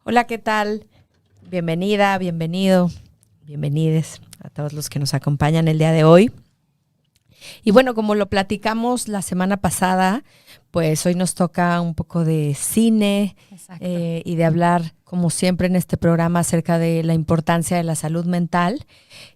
Hola, ¿qué tal? Bienvenida, bienvenido, bienvenides a todos los que nos acompañan el día de hoy. Y bueno, como lo platicamos la semana pasada, pues hoy nos toca un poco de cine y de hablar, como siempre en este programa, acerca de la importancia de la salud mental.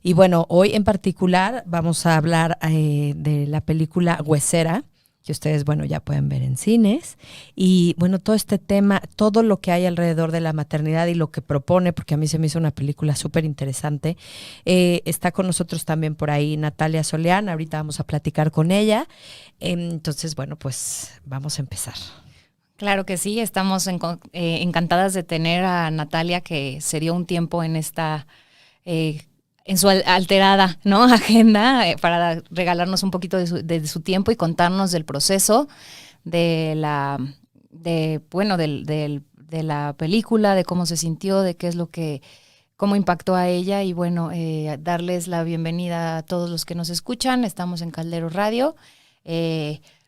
Y bueno, hoy en particular vamos a hablar de la película Huesera, que ustedes, bueno, ya pueden ver en cines. Y bueno, todo este tema, todo lo que hay alrededor de la maternidad y lo que propone, porque a mí se me hizo una película súper interesante. Está con nosotros también por ahí Natalia Soleán, ahorita vamos a platicar con ella. Entonces, bueno, pues vamos a empezar. Claro que sí, estamos encantadas de tener a Natalia, que se dio un tiempo en esta... en su alterada, ¿no?, agenda, para regalarnos un poquito de su tiempo y contarnos del proceso de la película, de cómo se sintió, de qué es lo que, cómo impactó a ella. Y bueno, darles la bienvenida a todos los que nos escuchan. Estamos en Caldero Radio,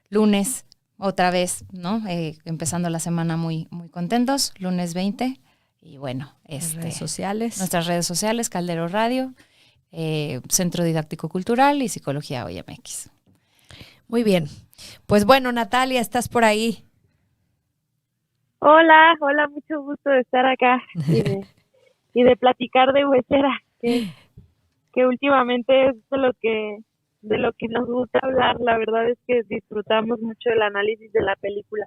lunes otra vez, ¿no? Empezando la semana muy, muy contentos, lunes 20. Y bueno, Redes sociales. Nuestras redes sociales, Caldero Radio, Centro Didáctico Cultural y Psicología OIMX. Muy bien. Pues bueno, Natalia, ¿estás por ahí? Hola, mucho gusto de estar acá y de platicar de Huesera, que últimamente es de lo que nos gusta hablar. La verdad es que disfrutamos mucho el análisis de la película.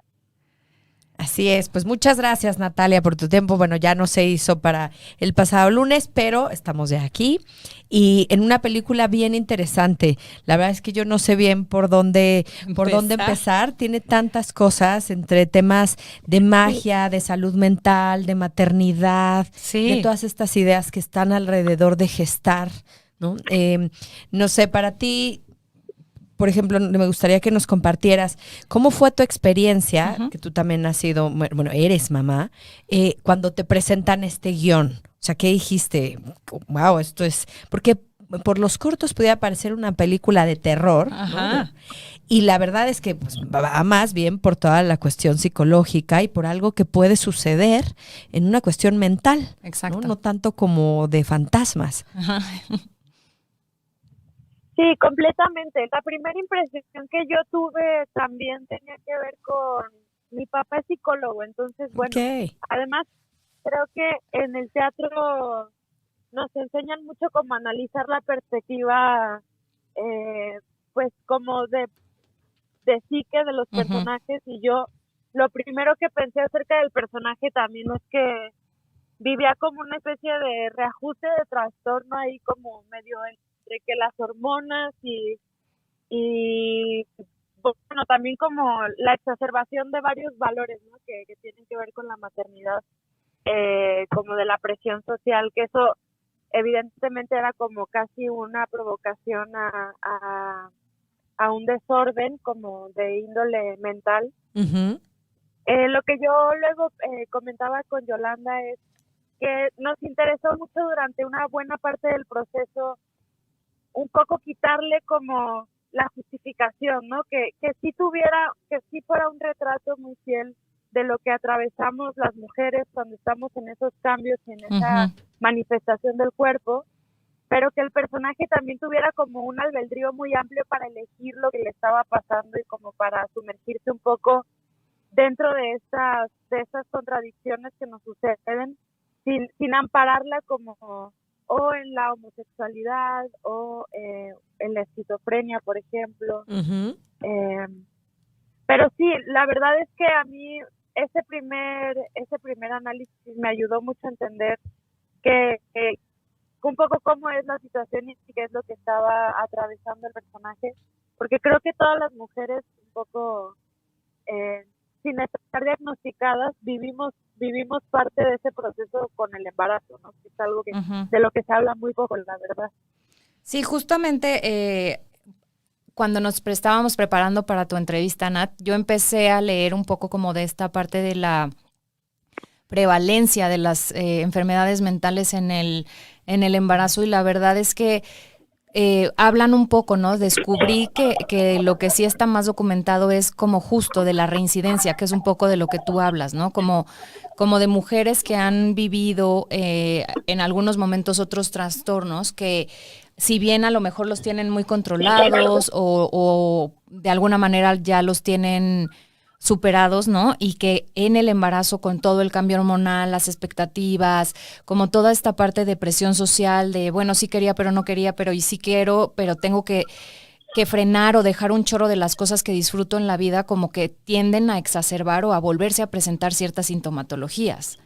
Así es, pues muchas gracias, Natalia, por tu tiempo. Bueno, ya no se hizo para el pasado lunes, pero estamos ya aquí y en una película bien interesante. La verdad es que yo no sé bien por dónde empezar. Tiene tantas cosas, entre temas de magia, de salud mental, de maternidad, de todas estas ideas que están alrededor de gestar, ¿no? No sé, para ti, por ejemplo, me gustaría que nos compartieras cómo fue tu experiencia, que tú también has sido, bueno, eres mamá, cuando te presentan este guión. O sea, ¿qué dijiste? Wow, esto es... Porque por los cortos podía parecer una película de terror, ¿no? Y la verdad es que pues, va más bien por toda la cuestión psicológica y por algo que puede suceder en una cuestión mental. Exacto. No tanto como de fantasmas. Ajá. Sí, completamente. La primera impresión que yo tuve también tenía que ver con... Mi papá es psicólogo, entonces, bueno, además creo que en el teatro nos enseñan mucho cómo analizar la perspectiva, pues como de psique de los personajes. Y yo lo primero que pensé acerca del personaje también es que vivía como una especie de reajuste de trastorno ahí, como medio entre que las hormonas y bueno, también como la exacerbación de varios valores, ¿no?, que tienen que ver con la maternidad, como de la presión social, que eso evidentemente era como casi una provocación a un desorden como de índole mental. Uh-huh. Lo que yo luego comentaba con Yolanda es que nos interesó mucho durante una buena parte del proceso un poco quitarle como la justificación, ¿no? Que sí fuera un retrato muy fiel de lo que atravesamos las mujeres cuando estamos en esos cambios y en esa manifestación del cuerpo, pero que el personaje también tuviera como un albedrío muy amplio para elegir lo que le estaba pasando y como para sumergirse un poco dentro de estas contradicciones que nos suceden, sin ampararla como o en la homosexualidad o en la esquizofrenia, por ejemplo. Uh-huh. Pero sí, la verdad es que a mí ese primer análisis me ayudó mucho a entender que un poco cómo es la situación y qué es lo que estaba atravesando el personaje, porque creo que todas las mujeres un poco sin estar diagnosticadas vivimos parte de ese proceso con el embarazo, ¿no? Que es algo que de lo que se habla muy poco, la verdad. Sí, justamente cuando nos estábamos preparando para tu entrevista, Nat, yo empecé a leer un poco como de esta parte de la prevalencia de las enfermedades mentales en el embarazo, y la verdad es que hablan un poco, ¿no? Descubrí que lo que sí está más documentado es como justo de la reincidencia, que es un poco de lo que tú hablas, ¿no? Como de mujeres que han vivido en algunos momentos otros trastornos que si bien a lo mejor los tienen muy controlados o de alguna manera ya los tienen superados, ¿no? Y que en el embarazo, con todo el cambio hormonal, las expectativas, como toda esta parte de presión social de, bueno, sí quería, pero no quería, pero y sí quiero, pero tengo que frenar o dejar un chorro de las cosas que disfruto en la vida, como que tienden a exacerbar o a volverse a presentar ciertas sintomatologías.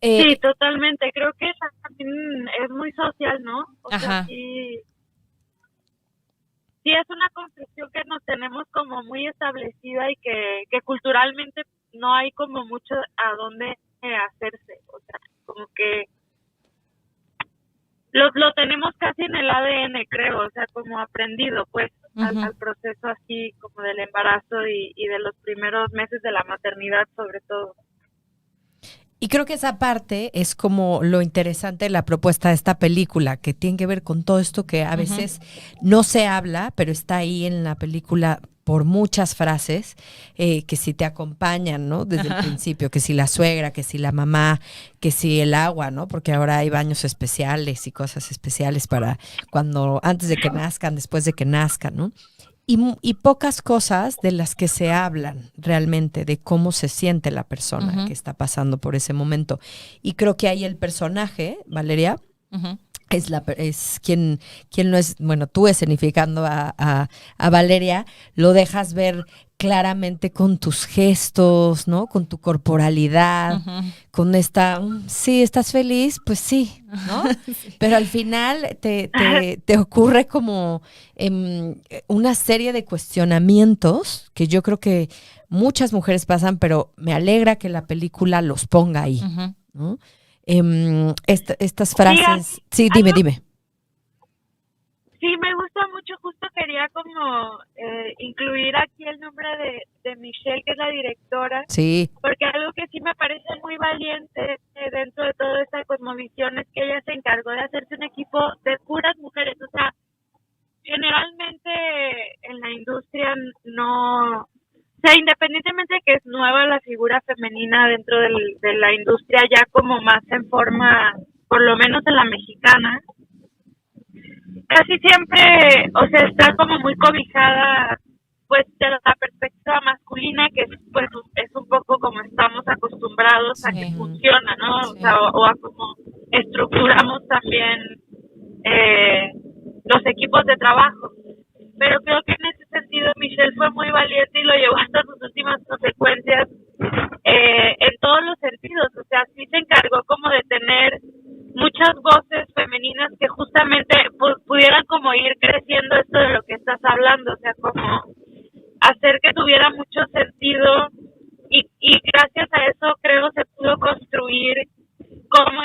Sí, totalmente. Creo que también es muy social, ¿no? O sea, sí es una construcción que nos tenemos como muy establecida y que culturalmente no hay como mucho a dónde hacerse. O sea, como que lo tenemos casi en el ADN, creo, o sea, como aprendido, pues, al proceso así como del embarazo y de los primeros meses de la maternidad, sobre todo. Y creo que esa parte es como lo interesante de la propuesta de esta película, que tiene que ver con todo esto que a veces no se habla, pero está ahí en la película por muchas frases que si te acompañan, ¿no? Desde el principio, que si la suegra, que si la mamá, que si el agua, ¿no? Porque ahora hay baños especiales y cosas especiales para cuando, antes de que nazcan, después de que nazcan, ¿no? Y pocas cosas de las que se hablan realmente, de cómo se siente la persona que está pasando por ese momento. Y creo que ahí el personaje, Valeria, es quien no es, bueno, tú escenificando a Valeria, lo dejas ver claramente con tus gestos, ¿no? Con tu corporalidad, con esta, sí, ¿estás feliz? Pues sí, ¿no? Sí. Pero al final te ocurre como una serie de cuestionamientos que yo creo que muchas mujeres pasan, pero me alegra que la película los ponga ahí, ¿no? Estas frases, sí, dime. Sí, me gusta mucho, justo quería como incluir aquí el nombre de Michelle, que es la directora, sí, porque algo que sí me parece muy valiente dentro de toda esta cosmovisión es que ella se encargó de hacerse un equipo de puras mujeres, o sea, generalmente en la industria no, o sea, independientemente de que es nueva la figura femenina dentro de la industria, ya como más en forma, por lo menos en la mexicana, casi siempre, o sea, está como muy cobijada, pues, de la perspectiva masculina, que pues es un poco como estamos acostumbrados a que funciona, ¿no? Sí. O sea, o a como estructuramos también los equipos de trabajo. Pero creo que en ese sentido Michelle fue muy valiente y lo llevó hasta sus últimas consecuencias en todos los sentidos. O sea, sí se encargó como de tener muchas voces femeninas que justamente pudieran como ir creciendo esto de lo que estás hablando, o sea, como hacer que tuviera mucho sentido y gracias a eso creo se pudo construir como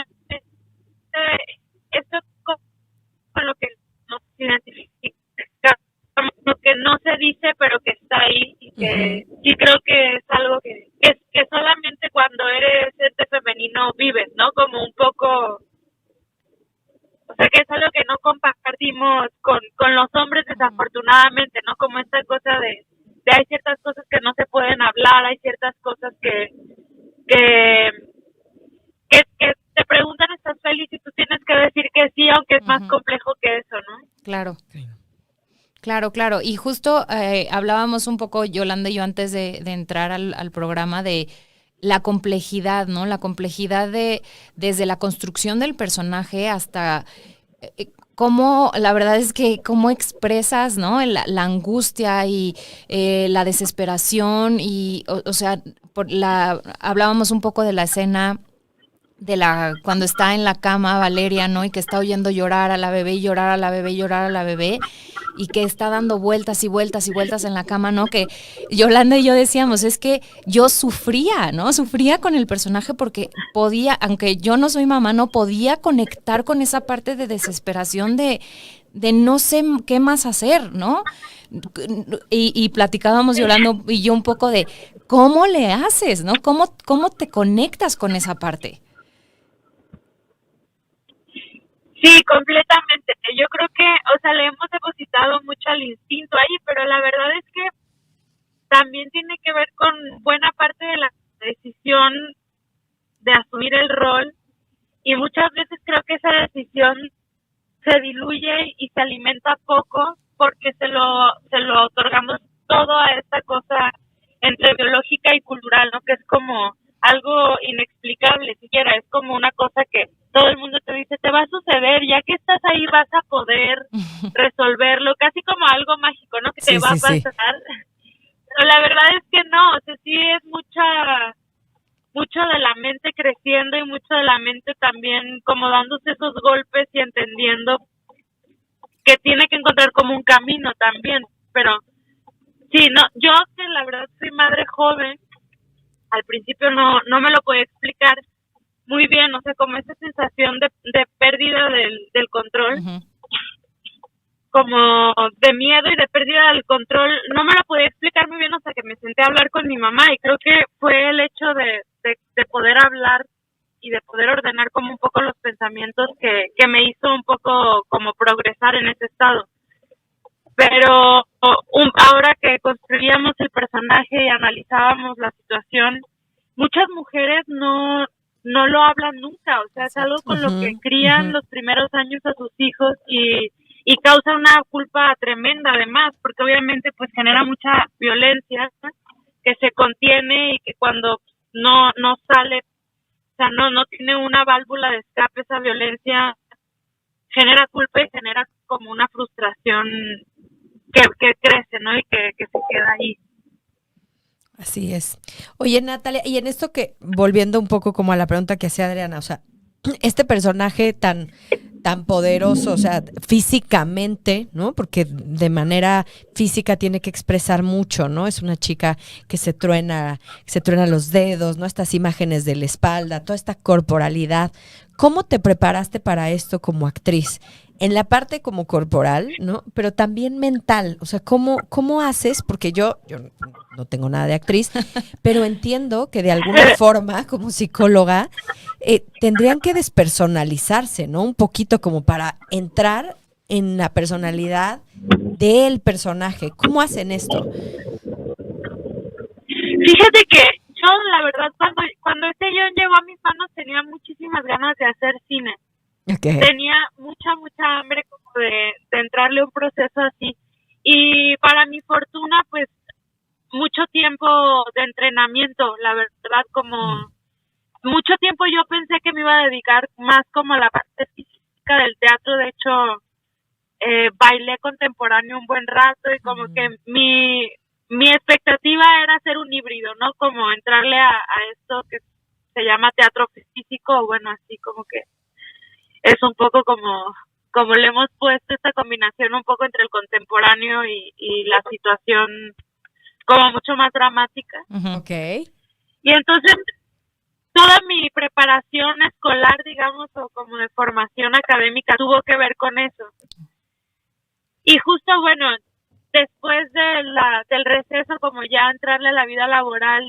esto con lo que nos identifica, lo que no se dice pero que está ahí y que sí creo que es algo que solamente cuando eres ente femenino vives, ¿no? Como un poco, o sea, que es algo que no compartimos con los hombres desafortunadamente, ¿no? Como esta cosa de hay ciertas cosas que no se pueden hablar, hay ciertas cosas que te preguntan, ¿estás feliz? Y tú tienes que decir que sí, aunque es más complejo que eso, ¿no? Claro. Claro. Y justo hablábamos un poco, Yolanda y yo, antes de entrar al programa, de la complejidad, ¿no? La complejidad desde la construcción del personaje hasta cómo, la verdad es que cómo expresas, ¿no? La angustia y la desesperación y, o sea, hablábamos un poco de la escena cuando está en la cama Valeria, ¿no? Y que está oyendo llorar a la bebé y llorar a la bebé y llorar a la bebé y que está dando vueltas y vueltas y vueltas en la cama, ¿no? Que Yolanda y yo decíamos, es que yo sufría, ¿no? Sufría con el personaje porque podía, aunque yo no soy mamá, no podía conectar con esa parte de desesperación de no sé qué más hacer, ¿no? Y platicábamos Yolanda y yo un poco de cómo le haces, ¿no? ¿Cómo te conectas con esa parte? Sí, completamente. Yo creo que, o sea, le hemos depositado mucho al instinto ahí, pero la verdad es que también tiene que ver con buena parte de la decisión de asumir el rol, y muchas veces creo que esa decisión se diluye y se alimenta poco porque se lo otorgamos todo a esta cosa entre biológica y cultural, ¿no? Que es como algo inexplicable siquiera, es como una cosa que todo el mundo te dice, te va a suceder, ya que estás ahí vas a poder resolverlo, casi como algo mágico, ¿no? Que te va a pasar. Pero la verdad es que no, o sea, sí es mucho de la mente creciendo y mucho de la mente también como dándose esos golpes y entendiendo que tiene que encontrar como un camino también. Pero sí, no, yo que la verdad soy madre joven, al principio no me lo podía explicar muy bien, o sea, como esa sensación de pérdida del control, como de miedo y de pérdida del control, no me lo podía explicar muy bien hasta que me senté a hablar con mi mamá, y creo que fue el hecho de poder hablar y de poder ordenar como un poco los pensamientos que me hizo un poco como progresar en ese estado. Pero ahora que construíamos el personaje y analizábamos la situación, muchas mujeres no lo hablan nunca, o sea, es algo con lo que crían los primeros años a sus hijos, y causa una culpa tremenda además, porque obviamente pues genera mucha violencia que se contiene y que cuando no sale, o sea, no tiene una válvula de escape, esa violencia genera culpa y genera como una frustración que crece, ¿no? Y que se queda ahí. Así es. Oye, Natalia, y en esto que, volviendo un poco como a la pregunta que hacía Adriana, o sea, este personaje tan poderoso, o sea, físicamente, ¿no? Porque de manera física tiene que expresar mucho, ¿no? Es una chica que se truena los dedos, ¿no? Estas imágenes de la espalda, toda esta corporalidad. ¿Cómo te preparaste para esto como actriz? En la parte como corporal, ¿no? Pero también mental. O sea, ¿cómo haces? Porque yo no tengo nada de actriz, pero entiendo que de alguna forma, como psicóloga, tendrían que despersonalizarse, ¿no? Un poquito como para entrar en la personalidad del personaje. ¿Cómo hacen esto? Fíjate que yo, la verdad, cuando este guión llegó a mis manos, tenía muchísimas ganas de hacer cine. Okay. Tenía mucha hambre como de entrarle a un proceso así. Y para mi fortuna, pues, mucho tiempo de entrenamiento, la verdad, como mucho tiempo yo pensé que me iba a dedicar más como a la parte física del teatro. De hecho, bailé contemporáneo un buen rato, y como que mi expectativa era hacer un híbrido, ¿no? Como entrarle a esto que se llama teatro físico, o bueno, así como que es un poco como le hemos puesto esta combinación un poco entre el contemporáneo y la situación como mucho más dramática. Okay. Y entonces toda mi preparación escolar, digamos, o como de formación académica, tuvo que ver con eso. Y justo, bueno, después del receso, como ya entrarle a la vida laboral,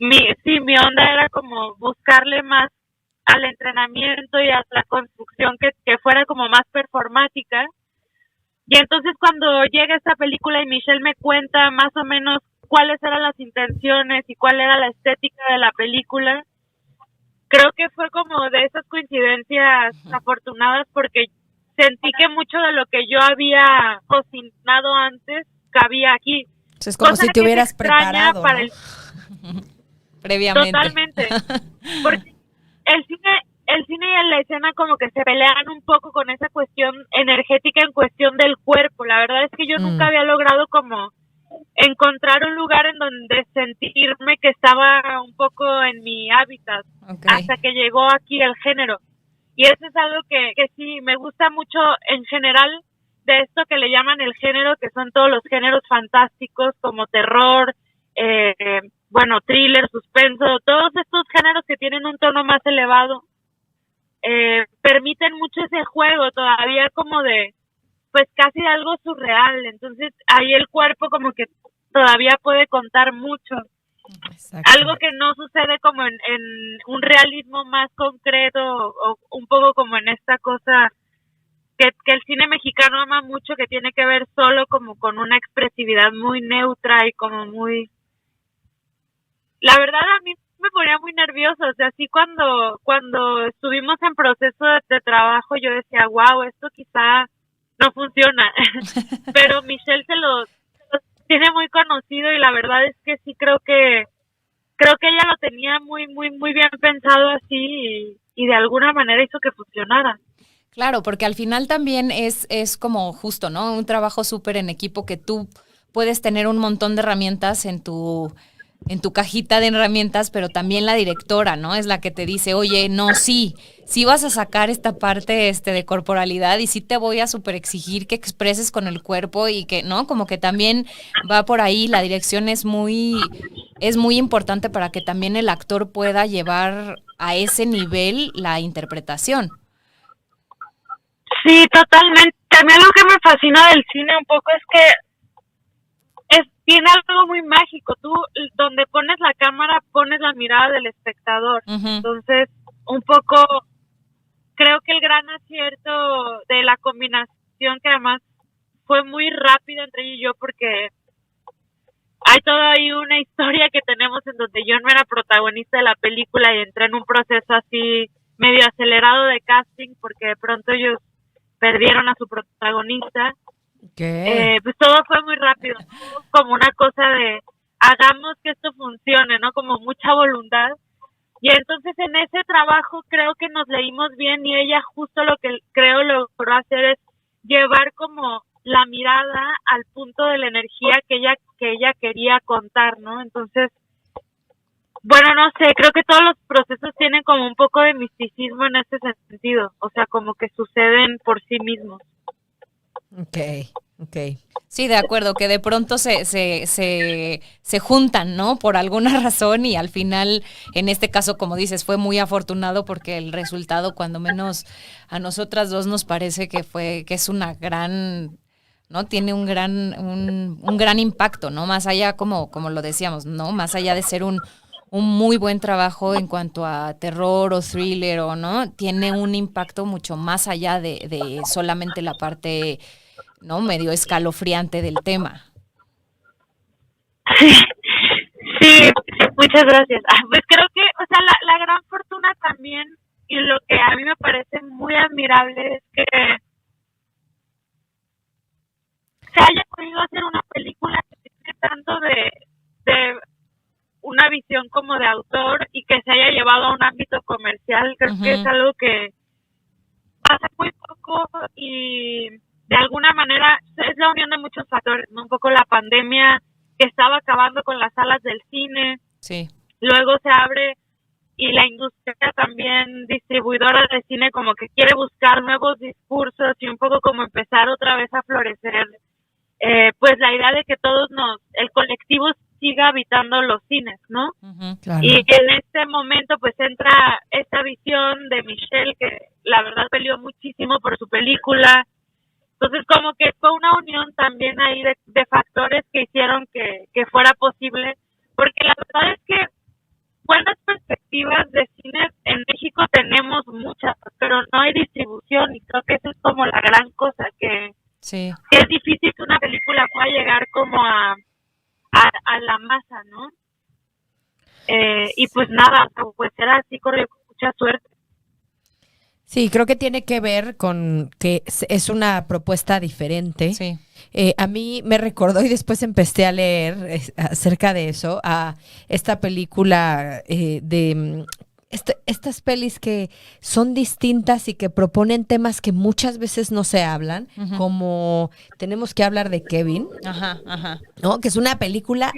mi onda era como buscarle más al entrenamiento y a la construcción que fuera como más performática. Y entonces cuando llega esta película y Michelle me cuenta más o menos cuáles eran las intenciones y cuál era la estética de la película, creo que fue como de esas coincidencias afortunadas, porque sentí que mucho de lo que yo había cocinado antes cabía aquí. Es como si te hubieras preparado, para ¿no? Previamente. Totalmente. Porque el cine y la escena como que se pelean un poco con esa cuestión energética en cuestión del cuerpo. La verdad es que yo nunca había logrado como encontrar un lugar en donde sentirme que estaba un poco en mi hábitat, hasta que llegó aquí el género. Y eso es algo que sí me gusta mucho en general de esto que le llaman el género, que son todos los géneros fantásticos como terror, bueno, thriller, suspenso, todos estos géneros que tienen un tono más elevado, permiten mucho ese juego todavía como de, pues casi algo surreal. Entonces ahí el cuerpo como que todavía puede contar mucho. Exacto. Algo que no sucede como en un realismo más concreto o un poco como en esta cosa que el cine mexicano ama mucho, que tiene que ver solo como con una expresividad muy neutra y como muy... La verdad a mí me ponía muy nerviosa, o sea, así cuando estuvimos en proceso de trabajo yo decía, wow, esto quizá no funciona, pero Michelle se lo tiene muy conocido y la verdad es que sí creo que ella lo tenía muy bien pensado así y de alguna manera hizo que funcionara. Claro, porque al final también es como justo, ¿no? Un trabajo súper en equipo que tú puedes tener un montón de herramientas en tu cajita de herramientas, pero también la directora, ¿no? Es la que te dice, oye, no, sí vas a sacar esta parte de corporalidad y sí te voy a súper exigir que expreses con el cuerpo y que, ¿no? Como que también va por ahí, la dirección es muy importante para que también el actor pueda llevar a ese nivel la interpretación. Sí, totalmente. También lo que me fascina del cine un poco es que tiene algo muy mágico. Tú, donde pones la cámara, pones la mirada del espectador. Uh-huh. Entonces, un poco, creo que el gran acierto de la combinación, que además fue muy rápido entre ella y yo, porque hay toda ahí una historia que tenemos en donde yo no era protagonista de la película y entré en un proceso así medio acelerado de casting, porque de pronto ellos perdieron a su protagonista. Pues todo fue muy rápido, como una cosa de hagamos que esto funcione, ¿no? Como mucha voluntad. Y entonces en ese trabajo creo que nos leímos bien y ella justo lo que creo logró hacer es llevar como la mirada al punto de la energía que ella quería contar, ¿no? Entonces, bueno, no sé, creo que todos los procesos tienen como un poco de misticismo en ese sentido, o sea, como que suceden por sí mismos. Okay. Sí, de acuerdo, que de pronto se juntan, ¿no? Por alguna razón y al final, en este caso, como dices, fue muy afortunado porque el resultado, cuando menos a nosotras dos nos parece que es una gran, ¿no? Tiene un gran impacto, ¿no? Más allá, como lo decíamos, ¿no? Más allá de ser un muy buen trabajo en cuanto a terror o thriller o no, tiene un impacto mucho más allá de solamente la parte, ¿no? Medio escalofriante del tema. Sí, muchas gracias. Pues creo que, o sea, la gran fortuna también, y lo que a mí me parece muy admirable es que se haya podido hacer una película que tiene tanto de una visión como de autor y que se haya llevado a un ámbito comercial. Creo que es algo que pasa muy poco y de alguna manera es la unión de muchos factores, ¿no? Un poco la pandemia que estaba acabando con las salas del cine. Sí. Luego se abre y la industria también distribuidora de cine como que quiere buscar nuevos discursos y un poco como empezar otra vez a florecer. Pues la idea de que el colectivo siga habitando los cines, ¿no? Claro. Y en este momento pues entra esta visión de Michelle que la verdad peleó muchísimo por su película. Entonces como que fue una unión también ahí de factores que hicieron que fuera posible, porque la verdad es que buenas perspectivas de cine en México tenemos muchas, pero no hay distribución y creo que eso es como la gran cosa, que sí, es difícil que una película pueda llegar como a la masa, ¿no? Y pues nada, pues era así, corrió con mucha suerte. Sí, creo que tiene que ver con que es una propuesta diferente. Sí. A mí me recordó y después empecé a leer acerca de eso, a esta película de estas pelis que son distintas y que proponen temas que muchas veces no se hablan, como tenemos que hablar de Kevin, ¿no? Que es una película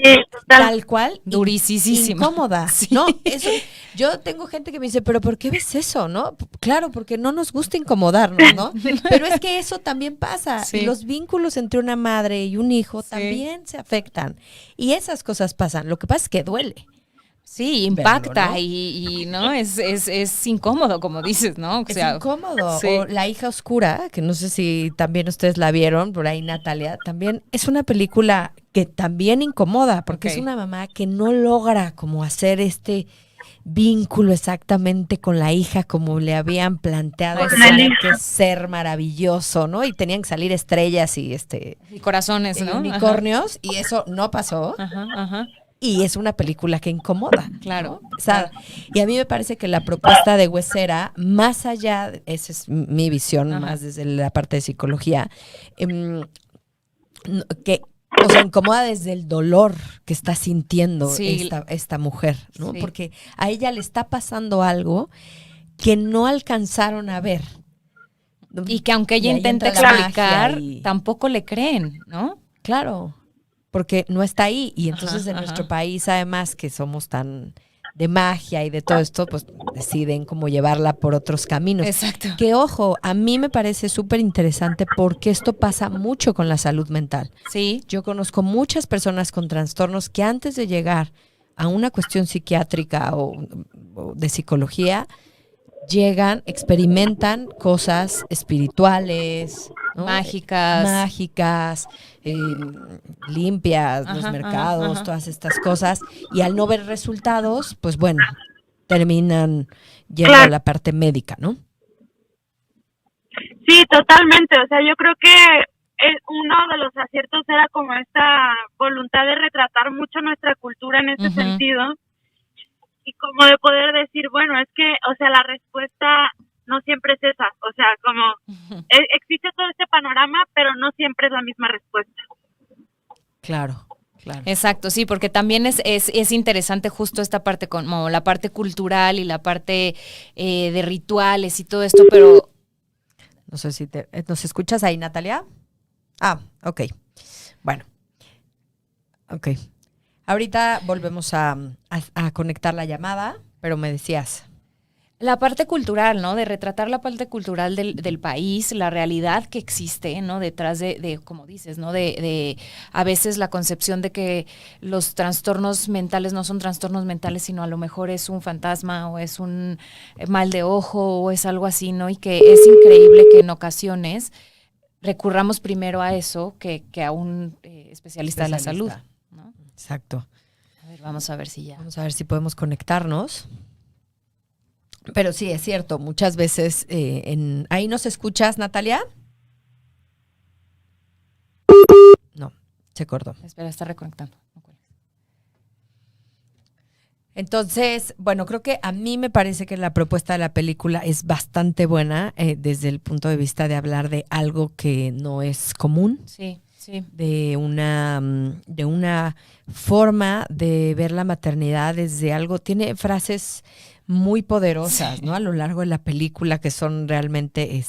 tal cual, durisísima, incómoda, sí. ¿no? Eso, yo tengo gente que me dice, pero ¿por qué ves eso, no? Claro, porque no nos gusta incomodarnos, ¿no? Pero es que eso también pasa, sí. Y los vínculos entre una madre y un hijo también se afectan, y esas cosas pasan. Lo que pasa es que duele. Sí, impacta, verlo, ¿no? y ¿no? Es incómodo, como dices, ¿no? O Es sea, incómodo. sí. O La hija oscura, que no sé si también ustedes la vieron, por ahí Natalia, también es una película que también incomoda, porque es Ok. una mamá que no logra como hacer este vínculo exactamente con la hija como le habían planteado que Con el tenía Exacto. que hijo. ser maravilloso, ¿no? Y tenían que salir estrellas Y corazones, y ¿no? unicornios, y eso no pasó. Ajá, ajá. Y es una película que incomoda, Claro, ¿no? claro. Pesada. Y a mí me parece que la propuesta de Huesera, más allá, esa es mi visión, Ajá. más desde la parte de psicología, em, que, o sea, incomoda desde el dolor que está sintiendo Sí, esta mujer, ¿no? sí. Porque a ella le está pasando algo que no alcanzaron a ver. Y que aunque Y ella ahí intenta entra la magia explicar, y, tampoco le creen, ¿no? claro, porque no está ahí. Y Ajá, entonces en nuestro ajá. país, además, que somos tan de magia y de todo esto, pues deciden como llevarla por otros caminos. Exacto. Que ojo, a mí me parece súper interesante porque esto pasa mucho con la salud mental. Sí, Yo conozco muchas personas con trastornos que antes de llegar a una cuestión psiquiátrica o de psicología, llegan, experimentan cosas espirituales, ¿no? mágicas. Mágicas, eh, limpias, los Ajá, ajá, mercados, ajá. todas estas cosas. Y al no ver resultados, pues bueno, terminan yendo a Claro, la parte médica, ¿no? sí, totalmente. O sea, yo creo que uno de los aciertos era como esta voluntad de retratar mucho nuestra cultura en ese Ujú. sentido y como de poder decir, bueno, es que, o sea, la respuesta no siempre es esa. O sea, como existe todo este panorama, pero no siempre es la misma respuesta. Claro, claro. Exacto, sí, porque también es interesante justo esta parte, como la parte cultural y la parte de rituales y todo esto, pero No sé si ¿nos escuchas ahí, Natalia? Ah, ok. Bueno, ok. Ahorita volvemos a conectar la llamada, pero me decías. la parte cultural, ¿no? De retratar la parte cultural del país, la realidad que existe, ¿no? Detrás como dices, ¿no? De a veces la concepción de que los trastornos mentales no son trastornos mentales, sino a lo mejor es un fantasma o es un mal de ojo o es algo así, ¿no? Y que es increíble que en ocasiones recurramos primero a eso que a un especialista de la salud, ¿no? Exacto. A ver, vamos a ver si ya. Vamos a ver si podemos conectarnos. Pero sí, es cierto, muchas veces ¿ahí nos escuchas, Natalia? No, se cortó. Espera, está reconectando. No cuelgues. Entonces, bueno, creo que a mí me parece que la propuesta de la película es bastante buena desde el punto de vista de hablar de algo que no es común, Sí, sí. de una forma de ver la maternidad desde algo, tiene frases muy poderosas, ¿no? A lo largo de la película que son realmente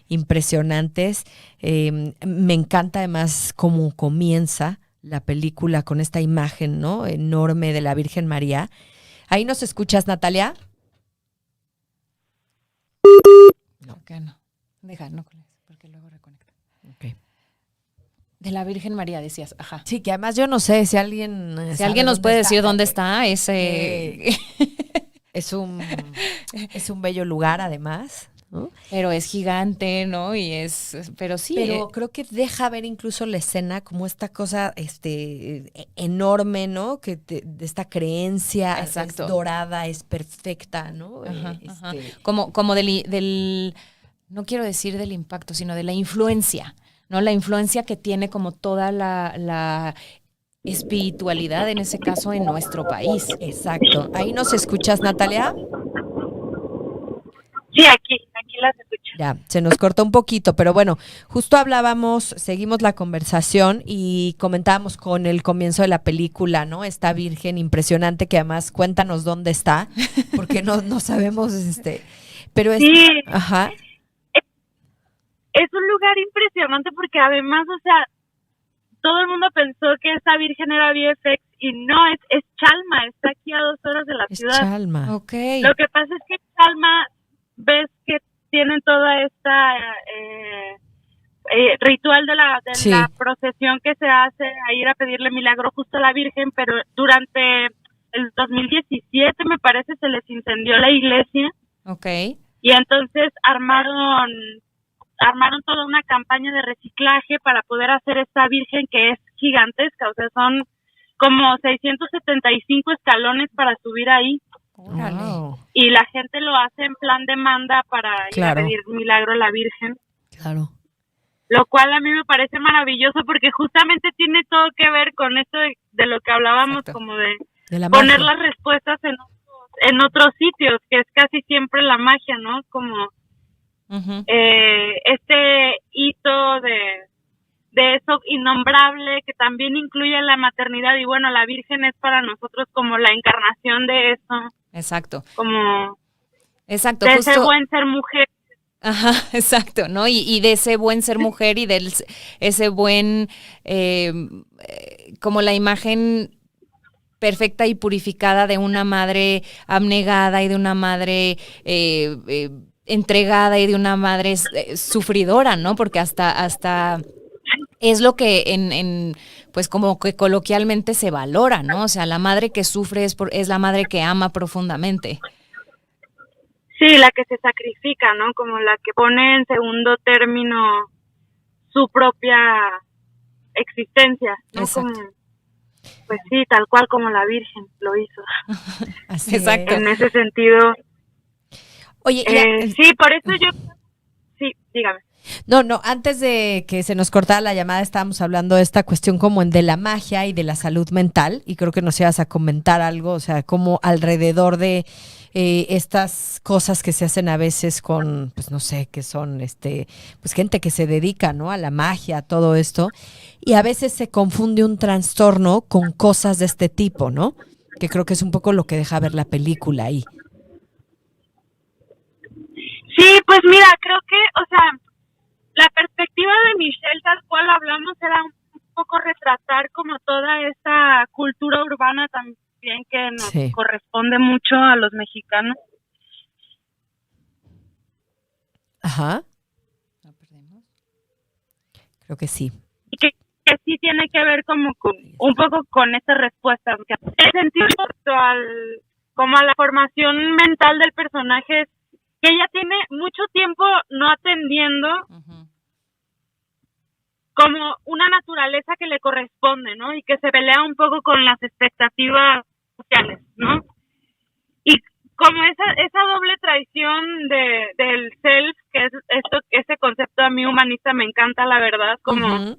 impresionantes. Me encanta además cómo comienza la película con esta imagen, ¿no? Enorme de la Virgen María. ¿Ahí nos escuchas, Natalia? No. ¿Por qué no? Deja, no cuelgues, porque luego reconecta. Ok. De la Virgen María decías, ajá. Sí, que además yo no sé si alguien Si sabe alguien nos dónde puede está. decir dónde está ese... Es un, es un bello lugar, además, ¿no? Pero es gigante, ¿no? Pero sí. Pero creo que deja ver incluso la escena como esta cosa enorme, ¿no? De esta creencia Exacto. es dorada, es perfecta, ¿no? Ajá, ajá. Como no quiero decir del impacto, sino de la influencia, ¿no? La influencia que tiene como toda la espiritualidad, en ese caso, en nuestro país. Exacto. ¿Ahí nos escuchas, Natalia? Sí, aquí las escucho. Ya, se nos cortó un poquito, pero bueno, justo hablábamos, seguimos la conversación y comentábamos con el comienzo de la película, ¿no? Esta virgen impresionante que además cuéntanos dónde está, porque no sabemos, pero es, Sí, ajá, es un lugar impresionante porque además, o sea, todo el mundo pensó que esta virgen era VFX y no, es Chalma, está aquí a 2 horas de la es ciudad. Chalma. Ok. Lo que pasa es que Chalma, ves que tienen toda esta ritual de Sí. la procesión que se hace a ir a pedirle milagro justo a la Virgen, pero durante el 2017 me parece, se les incendió la iglesia. Okay. Y entonces armaron toda una campaña de reciclaje para poder hacer esta virgen que es gigantesca, o sea, son como 675 escalones para subir ahí. Wow. Y la gente lo hace en plan demanda para ir a pedir milagro a la virgen. Claro. Lo cual a mí me parece maravilloso porque justamente tiene todo que ver con esto de lo que hablábamos. Exacto. Como de poner las respuestas en otros sitios, que es casi siempre la magia, ¿no? Como este hito de eso innombrable que también incluye la maternidad, y bueno, la Virgen es para nosotros como la encarnación de eso. Exacto. Como exacto, de justo, ese buen ser mujer. Ajá, exacto, ¿no? Y de ese buen ser mujer y de ese buen, como la imagen perfecta y purificada de una madre abnegada y de una madre entregada y de una madre sufridora, ¿no? Porque hasta es lo que pues como que coloquialmente se valora, ¿no? O sea, la madre que sufre es la madre que ama profundamente. Sí, la que se sacrifica, ¿no? Como la que pone en segundo término su propia existencia, ¿no? Exacto. Como, pues sí, tal cual como la Virgen lo hizo. Así exacto. En ese sentido. Oye, sí, por eso yo... Sí, dígame. No, antes de que se nos cortara la llamada estábamos hablando de esta cuestión como de la magia y de la salud mental, y creo que nos ibas a comentar algo, o sea, como alrededor de estas cosas que se hacen a veces con, pues no sé, que son pues gente que se dedica, ¿no? A la magia, a todo esto, y a veces se confunde un trastorno con cosas de este tipo, ¿no? Que creo que es un poco lo que deja ver la película ahí. Sí, pues mira, creo que, o sea, la perspectiva de Michelle, tal cual hablamos, era un poco retratar como toda esta cultura urbana también que nos corresponde mucho a los mexicanos. Ajá. ¿La perdemos? Creo que sí. Y que sí tiene que ver como con, un poco con esta respuesta. El sentido como a la formación mental del personaje, que ella tiene mucho tiempo no atendiendo como una naturaleza que le corresponde, ¿no? Y que se pelea un poco con las expectativas sociales, ¿no? Y como esa doble traición del self, que es ese concepto a mí humanista me encanta, la verdad, como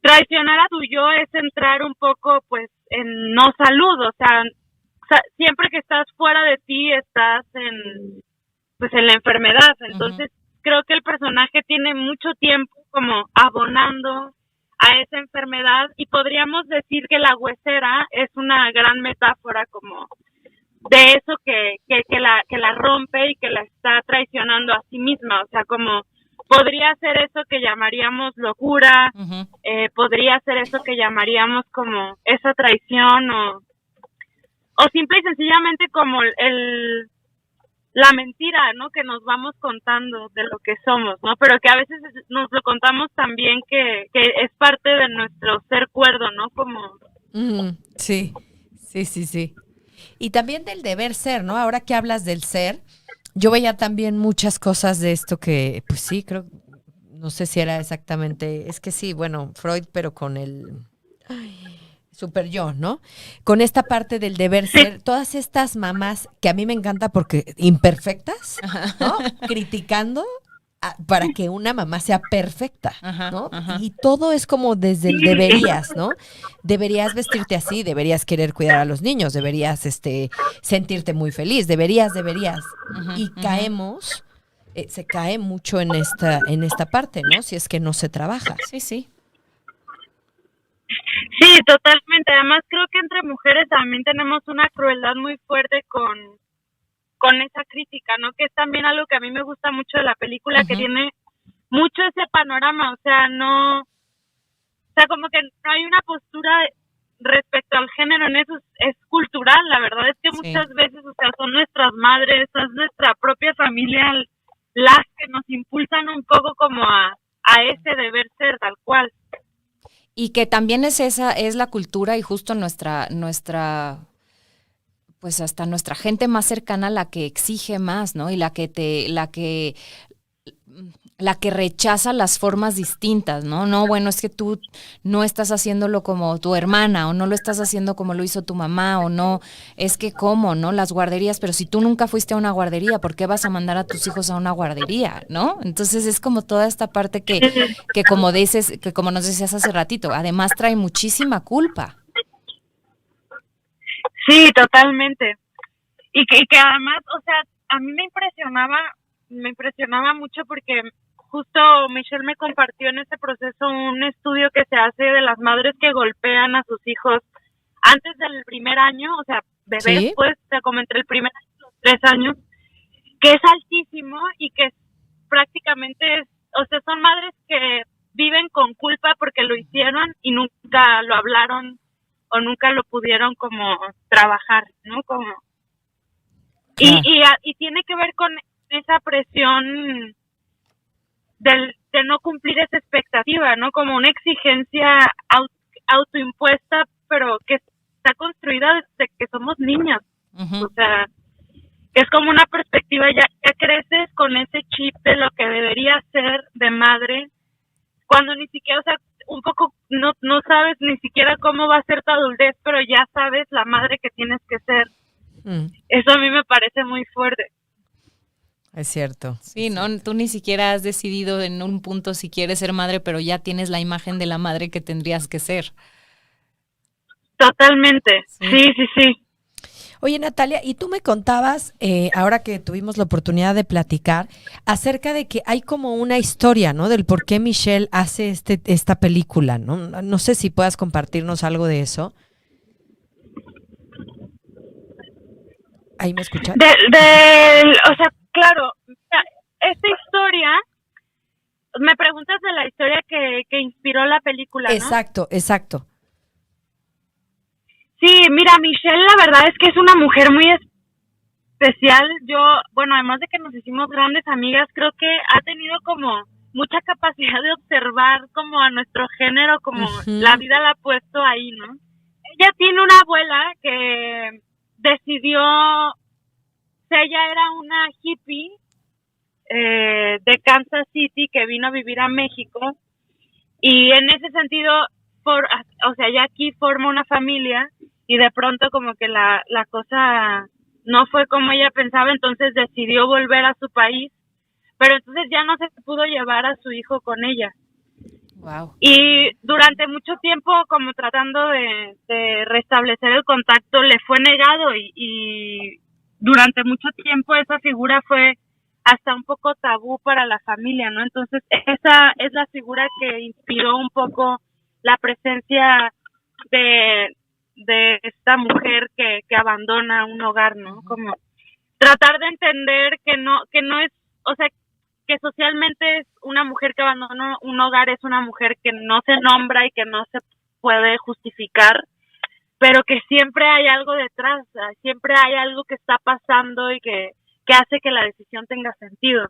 traicionar a tu yo es entrar un poco, pues, en no salud, o sea, siempre que estás fuera de ti estás en la enfermedad. Entonces creo que el personaje tiene mucho tiempo como abonando a esa enfermedad, y podríamos decir que la huesera es una gran metáfora como de eso que la rompe y que la está traicionando a sí misma. O sea, como podría ser eso que llamaríamos locura, podría ser eso que llamaríamos como esa traición, o simple y sencillamente como la mentira, ¿no? Que nos vamos contando de lo que somos, ¿no? Pero que a veces nos lo contamos también que es parte de nuestro ser cuerdo, ¿no? Como... Sí. Y también del deber ser, ¿no? Ahora que hablas del ser, yo veía también muchas cosas de esto que, pues sí, creo, no sé si era exactamente, es que sí, bueno, Freud, pero con el... super yo, ¿no? Con esta parte del deber ser, todas estas mamás que a mí me encanta porque imperfectas, ¿no? Criticando para que una mamá sea perfecta, ¿no? Y todo es como desde el deberías, ¿no? Deberías vestirte así, deberías querer cuidar a los niños, deberías sentirte muy feliz, deberías. Y caemos, se cae mucho en esta parte, ¿no? Si es que no se trabaja. Sí. Sí, totalmente. Además, creo que entre mujeres también tenemos una crueldad muy fuerte con esa crítica, ¿no? Que es también algo que a mí me gusta mucho de la película, que tiene mucho ese panorama, o sea, como que no hay una postura respecto al género en eso, es cultural. La verdad es que muchas veces, o sea, son nuestras madres, es nuestra propia familia las que nos impulsan un poco como a ese deber ser, tal cual. Y que también es la cultura y justo nuestra pues hasta nuestra gente más cercana la que exige más, ¿no? Y la que rechaza las formas distintas, ¿no? No, bueno, es que tú no estás haciéndolo como tu hermana, o no lo estás haciendo como lo hizo tu mamá, o no, es que cómo, ¿no? Las guarderías, pero si tú nunca fuiste a una guardería, ¿por qué vas a mandar a tus hijos a una guardería, ¿no? Entonces es como toda esta parte que como nos decías hace ratito, además trae muchísima culpa. Sí, totalmente. Y que además, o sea, a mí me impresionaba mucho porque justo Michelle me compartió en este proceso un estudio que se hace de las madres que golpean a sus hijos antes del primer año, o sea, bebés, ¿Sí? pues, o sea, como entre el primer año y los 3 años, que es altísimo y que prácticamente o sea, son madres que viven con culpa porque lo hicieron y nunca lo hablaron o nunca lo pudieron como trabajar, ¿no? Como Claro. y tiene que ver con esa presión de no cumplir esa expectativa, ¿no? Como una exigencia autoimpuesta, pero que está construida desde que somos niñas. Uh-huh. O sea, es como una perspectiva, ya creces con ese chip de lo que debería ser de madre, cuando ni siquiera, o sea, un poco no sabes ni siquiera cómo va a ser tu adultez, pero ya sabes la madre que tienes que ser. Eso a mí me parece muy fuerte. Es cierto. Sí, ¿no? Tú ni siquiera has decidido en un punto si quieres ser madre, pero ya tienes la imagen de la madre que tendrías que ser. Totalmente. Sí. Oye, Natalia, y tú me contabas, ahora que tuvimos la oportunidad de platicar, acerca de que hay como una historia, ¿no? Del por qué Michelle hace esta película, ¿no? No sé si puedas compartirnos algo de eso. ¿Ahí me escuchas? O sea, claro, esta historia, me preguntas de la historia que inspiró la película, ¿no? Exacto. Sí, mira, Michelle, la verdad es que es una mujer muy especial. Yo, bueno, además de que nos hicimos grandes amigas, creo que ha tenido como mucha capacidad de observar como a nuestro género, como la vida la ha puesto ahí, ¿no? Ella tiene una abuela que decidió, o sea, ella era una hippie de Kansas City que vino a vivir a México y en ese sentido, o sea, ella aquí forma una familia y de pronto como que la cosa no fue como ella pensaba, entonces decidió volver a su país, pero entonces ya no se pudo llevar a su hijo con ella. Wow. Y durante mucho tiempo, como tratando de restablecer el contacto, le fue negado y durante mucho tiempo esa figura fue hasta un poco tabú para la familia, ¿no? Entonces esa es la figura que inspiró un poco la presencia de esta mujer que abandona un hogar, ¿no? Como tratar de entender que no es, o sea, que socialmente es una mujer que abandona un hogar, es una mujer que no se nombra y que no se puede justificar, pero que siempre hay algo detrás, siempre hay algo que está pasando y que hace que la decisión tenga sentido.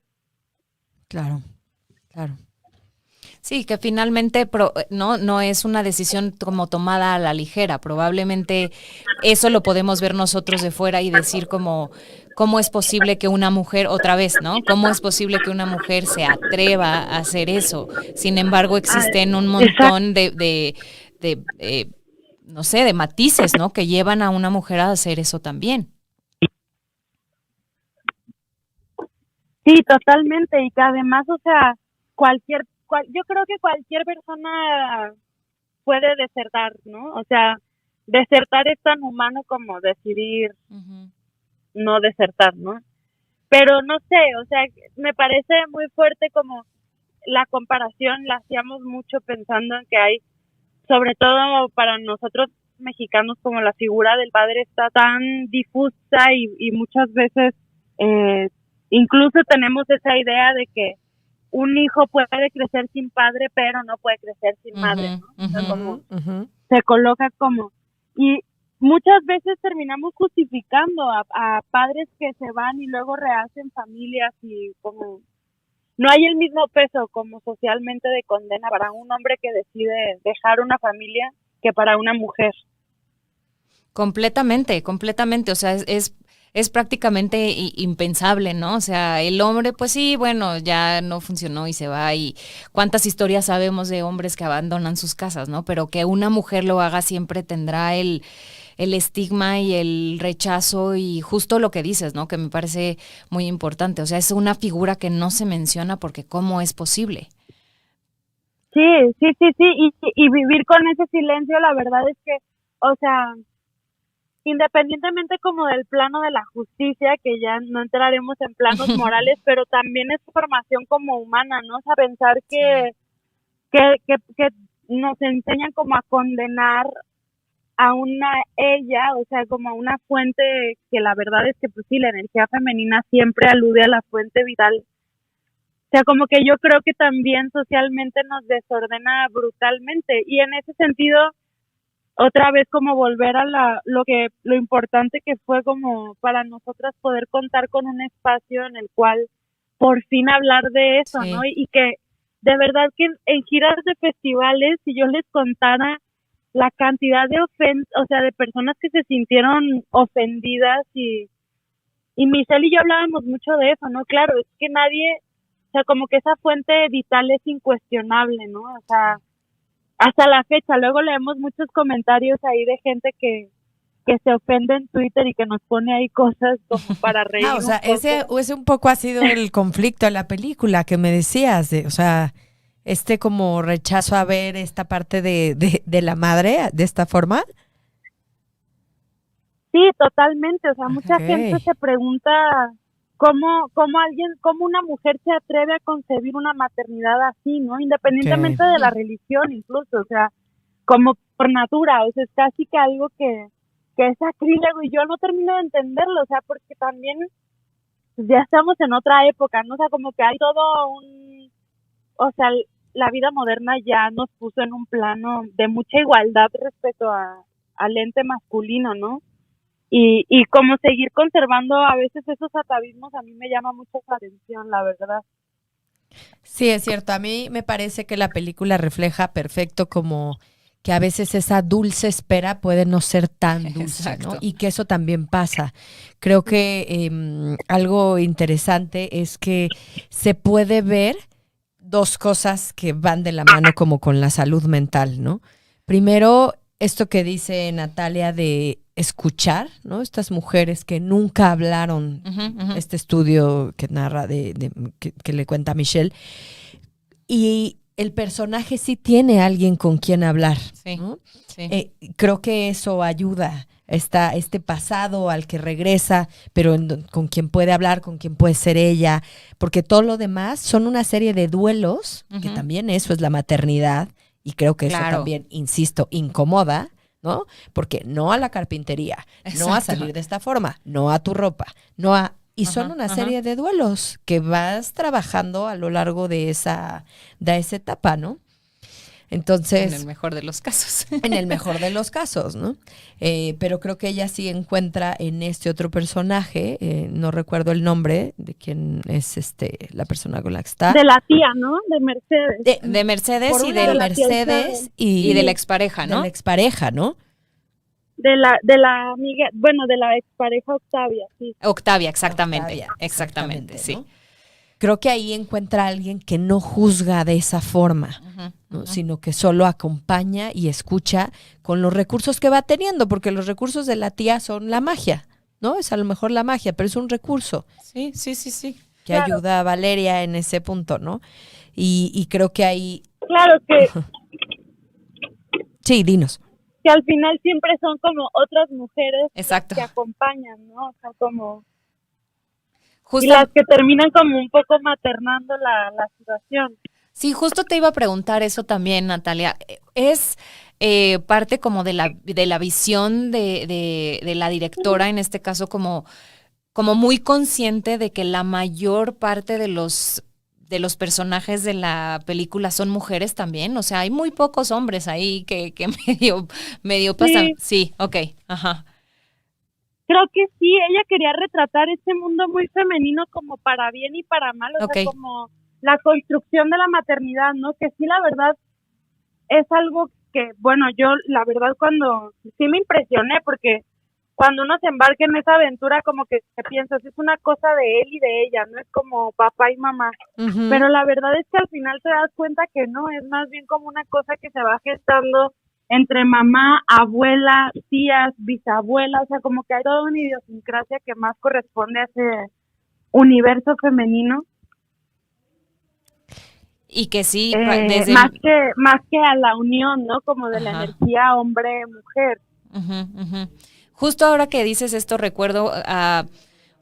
Claro. Sí, que finalmente no es una decisión como tomada a la ligera. Probablemente eso lo podemos ver nosotros de fuera y decir como cómo es posible que una mujer, otra vez, ¿no? ¿Cómo es posible que una mujer se atreva a hacer eso? Sin embargo, existen un montón de no sé, de matices, ¿no? Que llevan a una mujer a hacer eso también. Sí, totalmente, y que además, o sea, yo creo que cualquier persona puede desertar, ¿no? O sea, desertar es tan humano como decidir no desertar, ¿no? Pero no sé, o sea, me parece muy fuerte como la comparación, la hacíamos mucho pensando en que hay, sobre todo para nosotros mexicanos, como la figura del padre está tan difusa y muchas veces incluso tenemos esa idea de que un hijo puede crecer sin padre, pero no puede crecer sin madre, ¿no? O sea, como se coloca como, y muchas veces terminamos justificando a padres que se van y luego rehacen familias y como no hay el mismo peso como socialmente de condena para un hombre que decide dejar una familia que para una mujer. Completamente, completamente, o sea, es prácticamente impensable, ¿no? O sea, el hombre, pues sí, bueno, ya no funcionó y se va, y cuántas historias sabemos de hombres que abandonan sus casas, ¿no? Pero que una mujer lo haga siempre tendrá el estigma y el rechazo, y justo lo que dices, ¿no? Que me parece muy importante, o sea, es una figura que no se menciona porque ¿cómo es posible? Sí, sí, sí, sí, y vivir con ese silencio, la verdad es que, o sea, independientemente como del plano de la justicia, que ya no entraremos en planos morales, pero también es formación como humana, ¿no? O sea, pensar que nos enseñan como a condenar a una ella, o sea, como a una fuente que la verdad es que pues sí, la energía femenina siempre alude a la fuente vital. O sea, como que yo creo que también socialmente nos desordena brutalmente, y en ese sentido otra vez como volver a lo importante que fue como para nosotras poder contar con un espacio en el cual por fin hablar de eso, Sí. ¿no? Y que de verdad que en giras de festivales, si yo les contara la cantidad de o sea, de personas que se sintieron ofendidas, y Michelle y yo hablábamos mucho de eso, ¿no? Claro, es que nadie, o sea, como que esa fuente vital es incuestionable, ¿no? O sea, hasta la fecha, luego leemos muchos comentarios ahí de gente que se ofende en Twitter y que nos pone ahí cosas como para reír O sea, un poco. ese un poco ha sido el conflicto de la película que me decías, o sea, como rechazo a ver esta parte de la madre de esta forma. Sí, totalmente, o sea, mucha gente se pregunta cómo una mujer se atreve a concebir una maternidad así, ¿no? Independientemente de la religión incluso, o sea, como por natura, o sea, es casi que algo que es sacrílego, y yo no termino de entenderlo, o sea, porque también pues, ya estamos en otra época, ¿no? O sea, como que hay o sea, la vida moderna ya nos puso en un plano de mucha igualdad respecto al ente masculino, ¿no? Y como seguir conservando a veces esos atavismos a mí me llama mucho la atención, la verdad. Sí, es cierto. A mí me parece que la película refleja perfecto como que a veces esa dulce espera puede no ser tan dulce, ¿no? Exacto. Y que eso también pasa. Creo que algo interesante es que se puede ver dos cosas que van de la mano como con la salud mental, ¿no? Primero, esto que dice Natalia de escuchar, ¿no? Estas mujeres que nunca hablaron, este estudio que narra, que le cuenta a Michelle, y el personaje sí tiene alguien con quien hablar, Sí, ¿no? sí. Creo que eso ayuda, este pasado al que regresa, pero con quien puede hablar, con quien puede ser ella, porque todo lo demás son una serie de duelos, que también eso es la maternidad, y creo que eso también, insisto, incomoda, ¿no? Porque no a la carpintería, no a salir de esta forma, no a tu ropa, no a... Y son una serie de duelos que vas trabajando a lo largo de esa etapa, ¿no? Entonces... En el mejor de los casos. En el mejor de los casos, ¿no? Pero creo que ella sí encuentra en este otro personaje, no recuerdo el nombre de quién es la persona con la que está. De la tía, ¿no? De Mercedes. De Mercedes y de Mercedes y de la expareja, ¿no? De la expareja, ¿no? De la amiga, bueno, de la expareja Octavia, sí. Octavia, exactamente, sí. ¿no? Creo que ahí encuentra a alguien que no juzga de esa forma, ¿no? Sino que solo acompaña y escucha con los recursos que va teniendo, porque los recursos de la tía son la magia, ¿no? Es a lo mejor la magia, pero es un recurso. Sí. Que ayuda a Valeria en ese punto, ¿no? Y creo que ahí... Claro que... Sí, dinos. Que al final siempre son como otras mujeres Exacto. que acompañan, ¿no? O sea, como... Justo, y las que terminan como un poco maternando la situación. Sí, justo te iba a preguntar eso también, Natalia. Es parte como de la visión de la directora, en este caso como muy consciente de que la mayor parte de los personajes de la película son mujeres también. O sea, hay muy pocos hombres ahí que medio pasan. Sí, ok, ajá. Creo que sí, ella quería retratar este mundo muy femenino como para bien y para mal, o sea, como la construcción de la maternidad, ¿no? Que sí, la verdad, es algo que, bueno, yo la verdad cuando sí me impresioné, porque cuando uno se embarca en esa aventura como que piensas, es una cosa de él y de ella, no es como papá y mamá, pero la verdad es que al final te das cuenta que no, es más bien como una cosa que se va gestando entre mamá, abuela, tías, bisabuela, o sea, como que hay toda una idiosincrasia que más corresponde a ese universo femenino. Y que sí, más que a la unión, ¿no? Como de la energía hombre-mujer. Justo ahora que dices esto, recuerdo a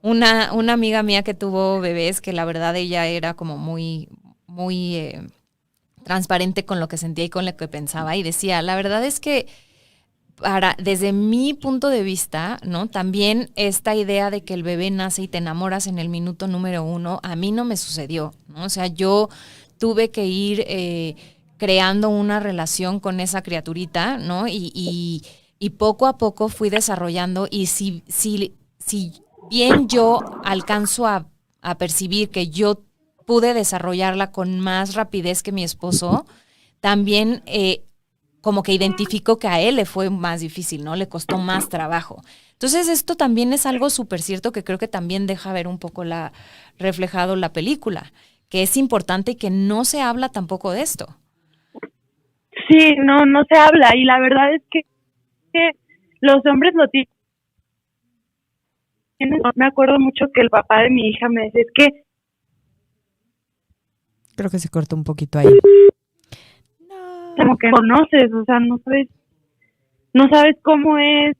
una amiga mía que tuvo bebés, que la verdad ella era como muy transparente con lo que sentía y con lo que pensaba, y decía, la verdad es que desde mi punto de vista, ¿no? También esta idea de que el bebé nace y te enamoras en el minuto número 1, a mí no me sucedió, ¿no? O sea, yo tuve que ir creando una relación con esa criaturita, ¿no? Y poco a poco fui desarrollando, y si bien yo alcanzo a percibir que yo pude desarrollarla con más rapidez que mi esposo, también como que identifico que a él le fue más difícil, ¿no? Le costó más trabajo. Entonces esto también es algo súper cierto que creo que también deja ver un poco reflejado la película, que es importante y que no se habla tampoco de esto. Sí, no se habla, y la verdad es que los hombres lo tienen. Me acuerdo mucho que el papá de mi hija me decía, es que... Creo que se cortó un poquito ahí. Como que conoces, o sea, no sabes cómo es,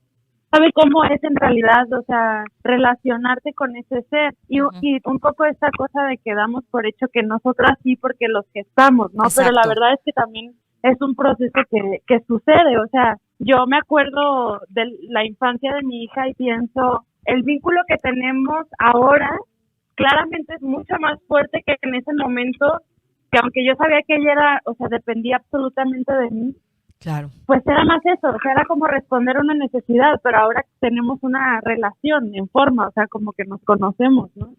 sabes cómo es en realidad, o sea, relacionarte con ese ser, y un poco esta cosa de que damos por hecho que nosotras sí porque los que estamos, ¿no? Exacto. Pero la verdad es que también es un proceso que sucede, o sea, yo me acuerdo de la infancia de mi hija y pienso, el vínculo que tenemos ahora claramente es mucho más fuerte que en ese momento, que aunque yo sabía que ella era, o sea, dependía absolutamente de mí, claro, pues era más eso, o sea, era como responder a una necesidad, pero ahora tenemos una relación en forma, o sea, como que nos conocemos, ¿no?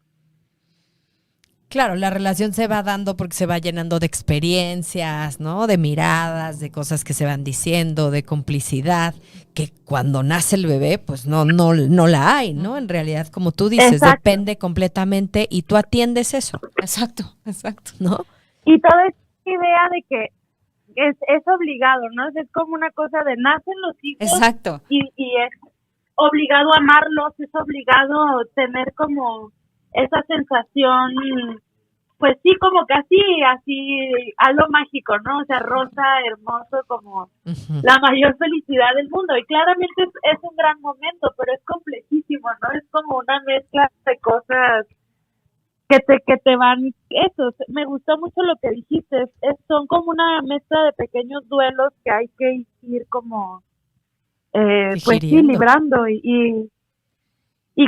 Claro, la relación se va dando porque se va llenando de experiencias, ¿no? De miradas, de cosas que se van diciendo, de complicidad, que cuando nace el bebé, pues no la hay, ¿no? En realidad, como tú dices, Exacto. Depende completamente y tú atiendes eso. Exacto, ¿no? Y toda esta idea de que es obligado, ¿no? Es como una cosa de nacen los hijos. Exacto. Y es obligado amarlos, es obligado tener como esa sensación, pues sí, como que así, algo mágico, ¿no? O sea, rosa, hermoso, como la mayor felicidad del mundo. Y claramente es un gran momento, pero es complejísimo, ¿no? Es como una mezcla de cosas que te van, eso, me gustó mucho lo que dijiste, son como una mezcla de pequeños duelos que hay que ir como, pues sí, librando y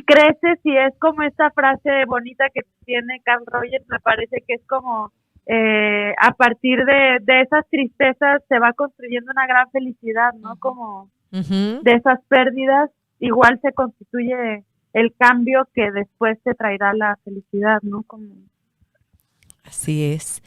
creces, y es como esta frase bonita que tiene Carl Rogers, me parece que es como, a partir de esas tristezas se va construyendo una gran felicidad, ¿no? Como de esas pérdidas, igual se constituye el cambio que después te traerá la felicidad, ¿no? Como... Así es.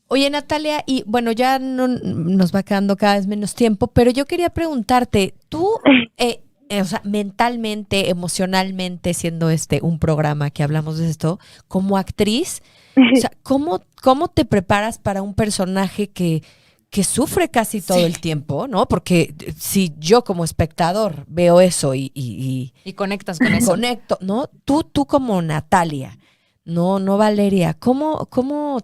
Oye, Natalia, y bueno, ya no nos va quedando cada vez menos tiempo, pero yo quería preguntarte, tú, o sea, mentalmente, emocionalmente, siendo un programa que hablamos de esto, como actriz, o sea, ¿cómo te preparas para un personaje que sufre casi todo el tiempo, ¿no? Porque si yo como espectador veo eso y conectas con eso. Conecto, ¿no? Tú como Natalia, no Valeria, ¿cómo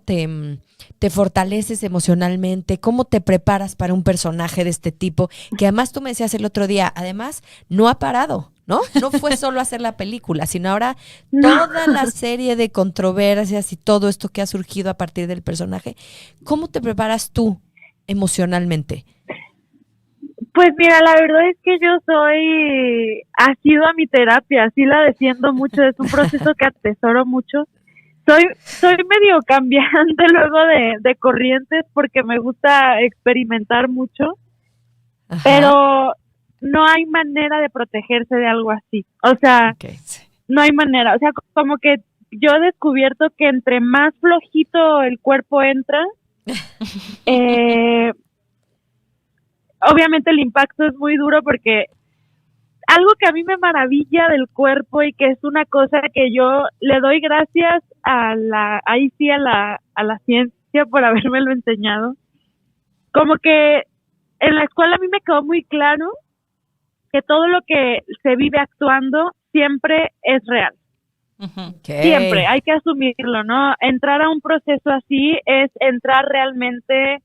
te fortaleces emocionalmente? ¿Cómo te preparas para un personaje de este tipo? Que además tú me decías el otro día, además no ha parado, ¿no? No fue solo hacer la película, sino ahora toda la serie de controversias y todo esto que ha surgido a partir del personaje. ¿Cómo te preparas tú emocionalmente? Pues mira, la verdad es que yo ha sido a mi terapia, sí la defiendo mucho, es un proceso que atesoro mucho. Soy medio cambiante luego de corrientes porque me gusta experimentar mucho, pero no hay manera de protegerse de algo así. O sea, no hay manera. O sea, como que yo he descubierto que entre más flojito el cuerpo entra, obviamente el impacto es muy duro porque algo que a mí me maravilla del cuerpo y que es una cosa que yo le doy gracias a la ciencia por habérmelo enseñado, como que en la escuela a mí me quedó muy claro que todo lo que se vive actuando siempre es real. Okay. Siempre, hay que asumirlo, ¿no? Entrar a un proceso así es entrar realmente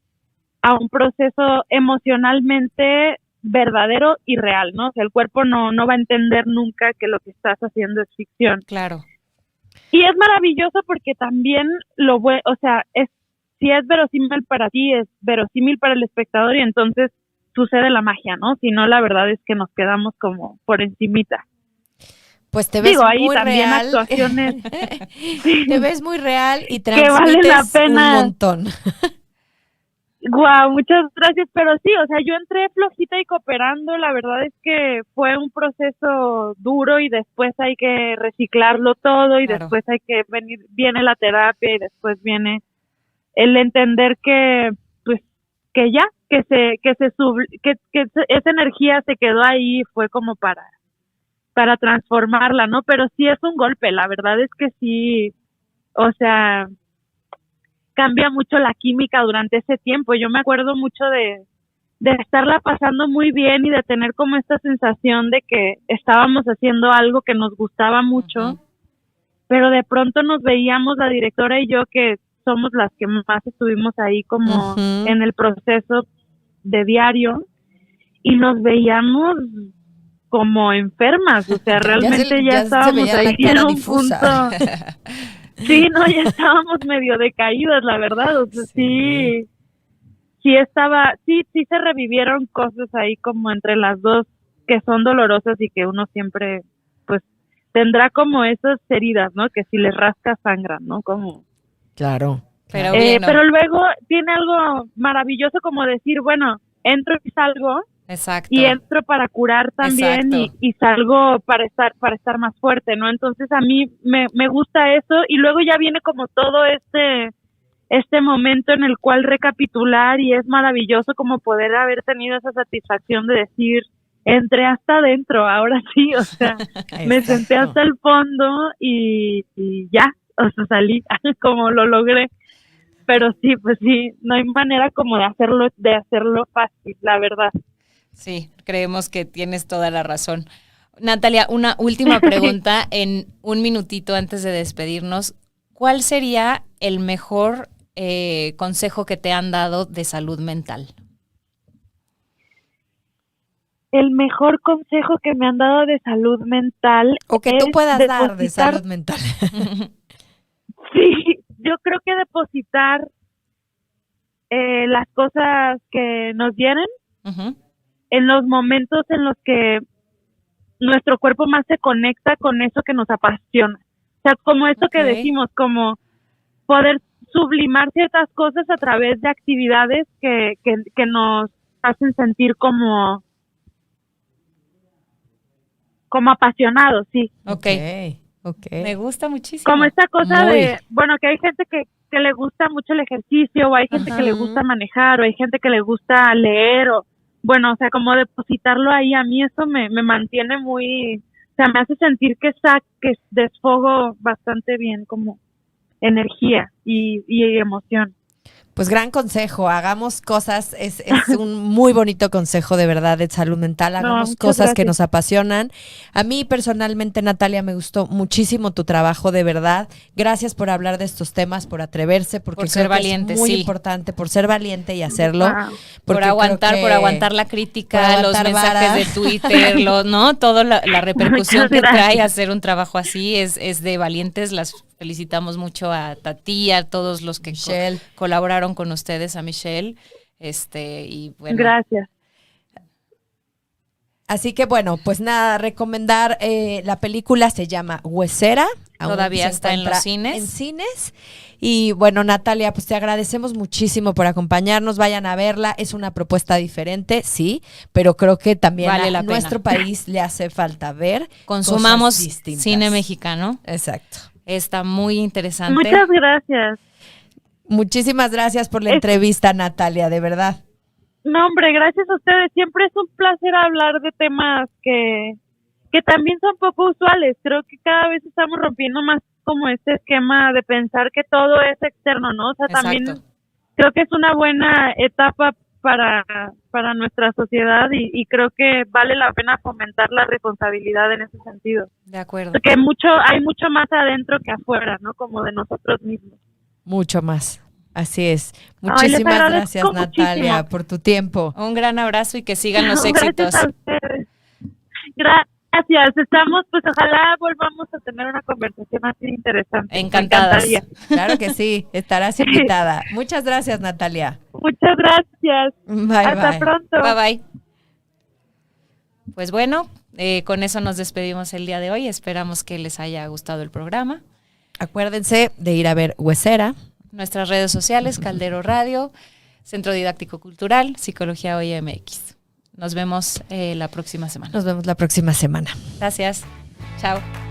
a un proceso emocionalmente verdadero y real, ¿no? O sea, el cuerpo no va a entender nunca que lo que estás haciendo es ficción. Claro. Y es maravilloso porque también si es verosímil para ti, es verosímil para el espectador y entonces sucede la magia, ¿no? Si no, la verdad es que nos quedamos como por encimita. Pues te ves ahí muy también real. Actuaciones Te ves muy real y que vale transmites la pena. un montón. Guau, muchas gracias, pero sí, o sea, yo entré flojita y cooperando, la verdad es que fue un proceso duro y después hay que reciclarlo todo y Claro. después viene la terapia y después viene el entender que esa energía se quedó ahí, fue como para transformarla, ¿no? Pero sí es un golpe, la verdad es que sí, o sea, cambia mucho la química durante ese tiempo. Yo me acuerdo mucho de estarla pasando muy bien y de tener como esta sensación de que estábamos haciendo algo que nos gustaba mucho, pero de pronto nos veíamos la directora y yo, que somos las que más estuvimos ahí como en el proceso de diario, y nos veíamos como enfermas, o sea, realmente ya estábamos ahí en un punto. Sí, no, ya estábamos medio decaídas, la verdad, o sea, sí se revivieron cosas ahí como entre las dos que son dolorosas y que uno siempre, pues, tendrá como esas heridas, ¿no? Que si les rasca sangran, ¿no? Como... Claro. Pero luego tiene algo maravilloso como decir, bueno, entro y salgo. Exacto. Y entro para curar también y salgo para estar más fuerte, ¿no? Entonces a mí me gusta eso y luego ya viene como todo este momento en el cual recapitular y es maravilloso como poder haber tenido esa satisfacción de decir, entré hasta adentro, ahora sí, o sea, me senté hasta el fondo y ya, o sea, salí como lo logré. Pero sí, pues sí, no hay manera como de hacerlo fácil, la verdad. Sí, creemos que tienes toda la razón. Natalia, una última pregunta en un minutito antes de despedirnos. ¿Cuál sería el mejor consejo que te han dado de salud mental? El mejor consejo que me han dado de salud mental o que tú puedas dar de salud mental. Sí, yo creo que depositar las cosas que nos vienen en los momentos en los que nuestro cuerpo más se conecta con eso que nos apasiona. O sea, como esto que decimos, como poder sublimar ciertas cosas a través de actividades que nos hacen sentir como apasionados, sí. Okay. Me gusta muchísimo. Como esta cosa de, bueno, que hay gente que le gusta mucho el ejercicio, o hay gente que le gusta manejar, o hay gente que le gusta leer, o bueno, o sea, como depositarlo ahí, a mí eso me mantiene muy, o sea, me hace sentir que desfogo bastante bien como energía y emoción. Pues gran consejo, hagamos cosas, es un muy bonito consejo de verdad de salud mental, hagamos cosas que nos apasionan. A mí personalmente, Natalia, me gustó muchísimo tu trabajo, de verdad. Gracias por hablar de estos temas, por atreverse, porque por ser valiente, es muy importante, por ser valiente y hacerlo. Por aguantar la crítica, los mensajes de Twitter, ¿no? Toda la repercusión que trae hacer un trabajo así es de valientes. Las felicitamos mucho a Tati, a todos los que colaboraron con ustedes, a Michelle, y bueno. Gracias. Así que bueno, pues nada, recomendar, la película se llama Huesera. Todavía está en los cines. En cines. Y bueno, Natalia, pues te agradecemos muchísimo por acompañarnos, vayan a verla, es una propuesta diferente, sí, pero creo que también a nuestro país le hace falta ver. Consumamos cine mexicano. Exacto. Está muy interesante. Muchas gracias. Muchísimas gracias por la entrevista, Natalia, de verdad. No, hombre, gracias a ustedes. Siempre es un placer hablar de temas que también son poco usuales. Creo que cada vez estamos rompiendo más como este esquema de pensar que todo es externo, ¿no? O sea, Exacto. también creo que es una buena etapa para nuestra sociedad y creo que vale la pena fomentar la responsabilidad en ese sentido. De acuerdo. Porque hay mucho más adentro que afuera, ¿no? Como de nosotros mismos. Mucho más. Así es. Ay, Muchísimas les agradezco gracias, Natalia, muchísimo. por tu tiempo. Un gran abrazo y que sigan los Gracias éxitos. a ustedes. Gracias. Estamos, pues ojalá volvamos a tener una conversación así interesante. Encantadas. Me encantaría. Claro que sí, estarás invitada. Muchas gracias, Natalia. Muchas gracias. Bye, Hasta bye. pronto. Bye bye. Pues bueno, con eso nos despedimos el día de hoy. Esperamos que les haya gustado el programa. Acuérdense de ir a ver Huesera. Nuestras redes sociales, Caldero Radio, Centro Didáctico Cultural, Psicología Hoy MX. Nos vemos la próxima semana. Nos vemos la próxima semana. Gracias. Chao.